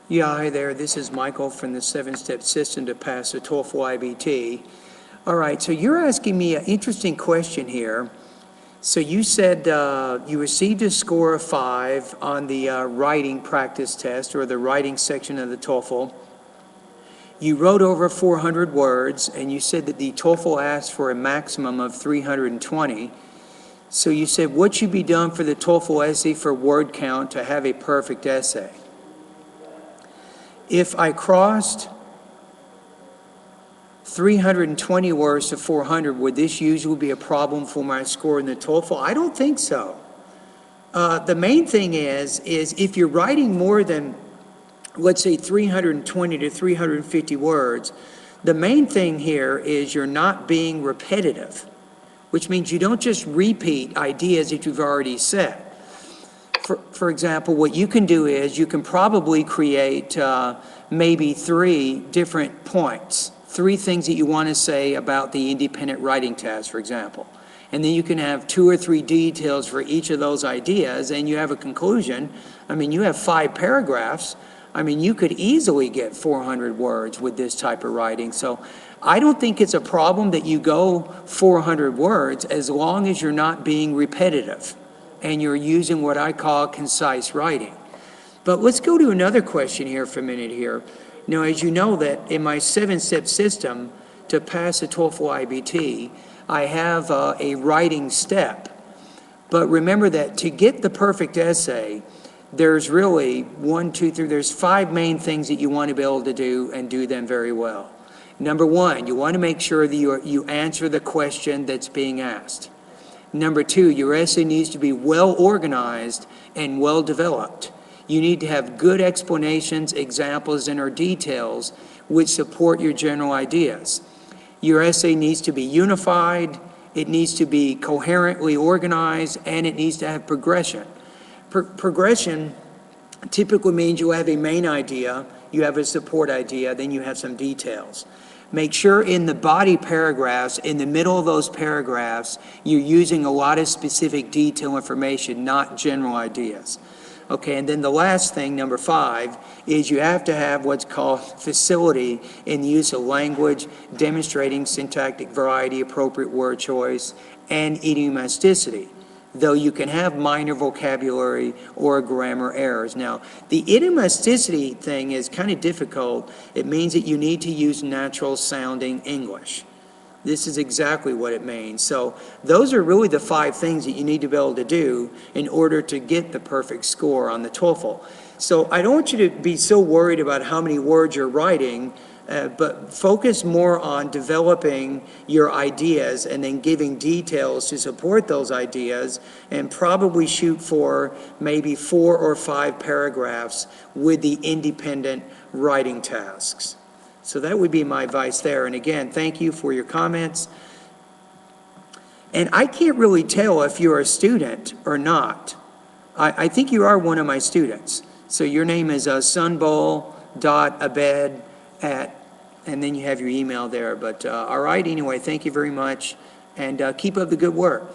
Yeah, hi there. This is Michael from the 7-Step System to pass the TOEFL iBT. All right, so you're asking me an interesting question here. So you said you received a score of 5 on the writing practice test, or the writing section of the TOEFL. You wrote over 400 words, and you said that the TOEFL asked for a maximum of 320. So you said, what should be done for the TOEFL essay for word count to have a perfect essay? If I crossed 320 words to 400, would this usually be a problem for my score in the TOEFL? I don't think so. The main thing is if you're writing more than, let's say, 320 to 350 words, the main thing here is you're not being repetitive, which means you don't just repeat ideas that you've already said. For example, what you can do is you can probably create maybe 3 different points, 3 things that you want to say about the independent writing task, for example. And then you can have 2 or 3 details for each of those ideas, and you have a conclusion. I mean, you have 5 paragraphs. I mean, you could easily get 400 words with this type of writing. So I don't think it's a problem that you go 400 words as long as you're not being repetitive and you're using what I call concise writing. But let's go to another question here for a minute here. Now, as you know that in my 7-step system to pass the TOEFL iBT, I have a writing step. But remember that to get the perfect essay, there's really 1, 2, 3, there's 5 main things that you want to be able to do and do them very well. Number 1, you want to make sure that you answer the question that's being asked. Number 2, your essay needs to be well organized and well developed. You need to have good explanations, examples, and or details which support your general ideas. Your essay needs to be unified, it needs to be coherently organized, and it needs to have progression. Progression typically means you have a main idea, you have a support idea, then you have some details. Make sure in the body paragraphs, in the middle of those paragraphs, you're using a lot of specific detail information, not general ideas. Okay, and then the last thing, number 5, is you have to have what's called facility in the use of language, demonstrating syntactic variety, appropriate word choice, and idiomasticity, though you can have minor vocabulary or grammar errors. Now, the idiomasticity thing is kind of difficult. It means that you need to use natural sounding English. This is exactly what it means. So those are really the 5 things that you need to be able to do in order to get the perfect score on the TOEFL. So I don't want you to be so worried about how many words you're writing, but focus more on developing your ideas and then giving details to support those ideas, and probably shoot for maybe 4 or 5 paragraphs with the independent writing tasks. So that would be my advice there. And again, thank you for your comments. And I can't really tell if you're a student or not. I think you are one of my students. So your name is sunbowl.abed and then you have your email there. But all right, anyway, thank you very much. And keep up the good work.